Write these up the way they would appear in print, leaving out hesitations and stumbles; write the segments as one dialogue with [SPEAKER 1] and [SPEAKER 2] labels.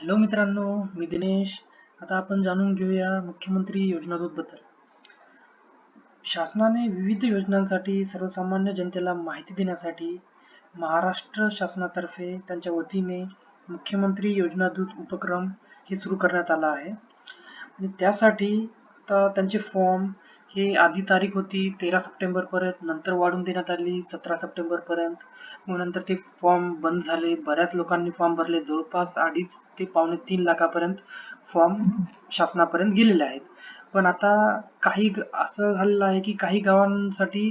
[SPEAKER 1] Hello मित्रांनो, मी दिनेश. आता आपण जाणून घेऊया मुख्यमंत्री योजना दूत बद्दल. शासनाने विविध योजनांसाठी सर्वसामान्य जनतेला माहिती देण्यासाठी महाराष्ट्र शासनातर्फे त्यांच्या वतीने मुख्यमंत्री योजना दूत उपक्रम हे सुरू करण्यात आला आहे. आणि त्यासाठी आता त्यांचे फॉर्म हे आधी तारीख होती 13 सप्टेंबरपर्यंत, नंतर वाढवून देण्यात आली 17 सप्टेंबरपर्यंत. मग नंतर ते फॉर्म बंद झाले. बऱ्याच लोकांनी फॉर्म भरले. जवळपास 2.5 ते 3.25 लाखापर्यंत फॉर्म शासनापर्यंत गेलेले आहेत. पण आता असं झालेलं आहे की काही गावांसाठी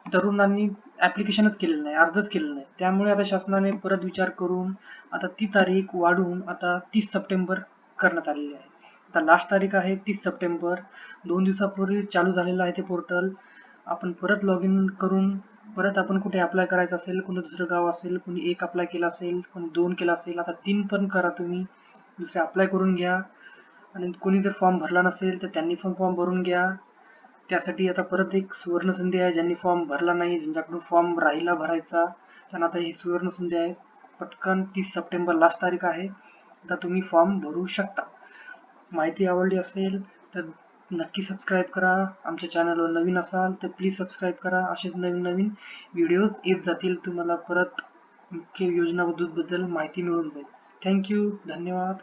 [SPEAKER 1] तरुणांनी ॲप्लिकेशनच केलेलं नाही, अर्जच केलेला नाही. त्यामुळे आता शासनाने परत विचार करून आता ती तारीख वाढवून आता 30 सप्टेंबर करण्यात आलेली आहे. आता लास्ट तारीख आहे 30 सप्टेंबर. 2 दिवसापूर्वी चालू झालेलं आहे ते पोर्टल. आपण परत लॉग इन करून परत आपण कुठे अप्लाय करायचं असेल, कोणी दुसरं गाव असेल, कोणी 1 अप्लाय केला असेल, कोणी 2 केला असेल, आता 3 पण करा तुम्ही. दुसरे अप्लाय करून घ्या. आणि कोणी जर फॉर्म भरला नसेल तर त्यांनी पण फॉर्म भरून घ्या. त्यासाठी आता परत एक सुवर्ण संधी आहे. ज्यांनी फॉर्म भरला नाही, ज्यांच्याकडून फॉर्म राहिला भरायचा, त्यांना आता ही सुवर्ण संधी आहे. पटकन 30 सप्टेंबर लास्ट तारीख आहे. आता तुम्ही फॉर्म भरू शकता. माहिती आवडली असेल तर नक्की सबस्क्राईब करा. आमच्या चॅनलवर नवीन असाल तर प्लीज सबस्क्राईब करा. असेच नवीन नवीन व्हिडिओज येत जातील. तुम्हाला परत मुख्य योजना बद्दल माहिती मिळून जाईल. थँक्यू. धन्यवाद.